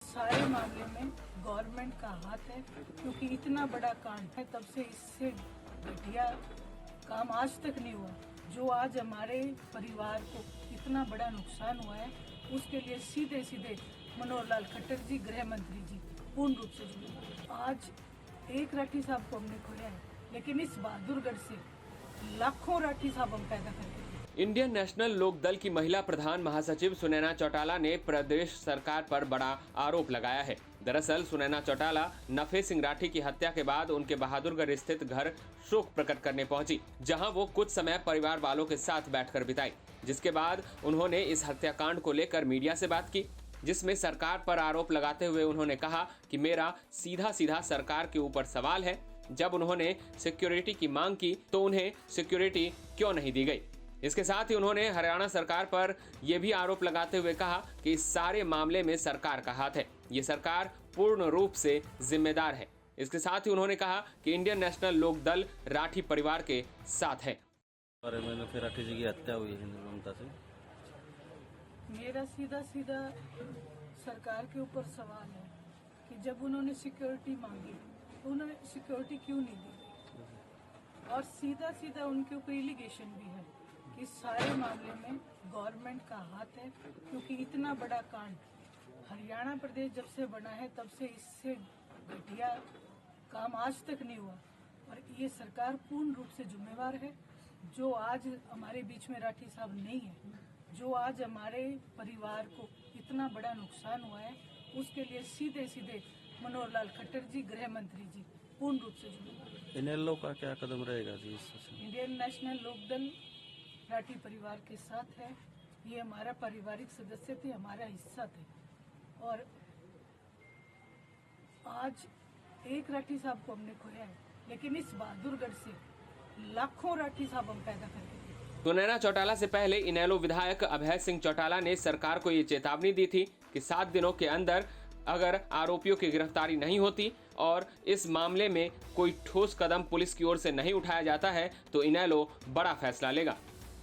सारे मामले में गवर्नमेंट का हाथ है, क्योंकि इतना बड़ा कांड है, तब से इससे घटिया काम आज तक नहीं हुआ। जो आज हमारे परिवार को इतना बड़ा नुकसान हुआ है, उसके लिए सीधे सीधे मनोहर लाल खट्टर जी, गृह मंत्री जी पूर्ण रूप से जुड़े। आज एक राठी साहब को हमने खोया है, लेकिन इस बहादुरगढ़ से लाखों राठी साहब हम पैदा करके। इंडियन नेशनल लोक दल की महिला प्रधान महासचिव सुनैना चौटाला ने प्रदेश सरकार पर बड़ा आरोप लगाया है। दरअसल सुनैना चौटाला नफे सिंह राठी की हत्या के बाद उनके बहादुरगढ़ स्थित घर शोक प्रकट करने पहुंची, जहां वो कुछ समय परिवार वालों के साथ बैठकर बिताई। जिसके बाद उन्होंने इस हत्याकांड को लेकर मीडिया से बात की, जिसमें सरकार पर आरोप लगाते हुए उन्होंने कहा कि मेरा सीधा सीधा सरकार के ऊपर सवाल है। जब उन्होंने सिक्योरिटी की मांग की तो उन्हें सिक्योरिटी क्यों नहीं दी गई। इसके साथ ही उन्होंने हरियाणा सरकार पर यह भी आरोप लगाते हुए कहा कि इस सारे मामले में सरकार का हाथ है, ये सरकार पूर्ण रूप से जिम्मेदार है। इसके साथ ही उन्होंने कहा कि इंडियन नेशनल लोक दल राठी परिवार के साथ है। और मैंने फिर राठी जी की हत्या हुई है ममता से। मेरा सीधा सीधा सरकार के ऊपर सवाल है कि जब उन्होंने सिक्योरिटी मांगी तो उन्होंने सिक्योरिटी क्यों नहीं दी, और सीधा सीधा उनके ऊपर एलिगेशन भी है कि सारे मामले में गवर्नमेंट का हाथ है, क्योंकि इतना बड़ा कांड हरियाणा प्रदेश जब से बना है तब से इससे घटिया काम आज तक नहीं हुआ, और ये सरकार पूर्ण रूप से जिम्मेवार है। जो आज हमारे बीच में राठी साहब नहीं है, जो आज हमारे परिवार को इतना बड़ा नुकसान हुआ है, उसके लिए सीधे सीधे मनोहर लाल खट्टर जी, गृह मंत्री जी पूर्ण रूप से जिम्मेवार। इनेलो का क्या कदम रहेगा जी इस? इंडियन नेशनल लोक दल राठी परिवार के साथ है। ये हमारा पारिवारिक सदस्य थे, हमारा हिस्सा थे, और आज एक राठी साहब को हमने खोया है, लेकिन इस बहादुरगढ़ से लाखों राठी साहब हम पैदा करके। सुनैना चौटाला से पहले इनेलो विधायक अभय सिंह चौटाला ने सरकार को ये चेतावनी दी थी कि 7 दिनों के अंदर अगर आरोपियों की गिरफ्तारी नहीं होती और इस मामले में कोई ठोस कदम पुलिस की ओर से नहीं उठाया जाता है तो इनेलो बड़ा फैसला लेगा।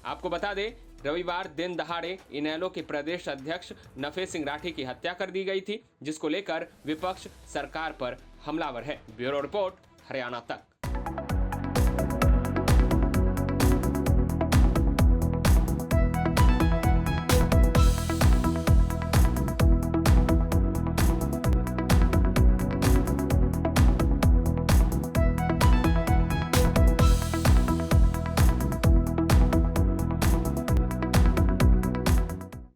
आपको बता दें, रविवार दिन दहाड़े इनेलो के प्रदेश अध्यक्ष नफे सिंह राठी की हत्या कर दी गई थी, जिसको लेकर विपक्ष सरकार पर हमलावर है। ब्यूरो रिपोर्ट, हरियाणा तक।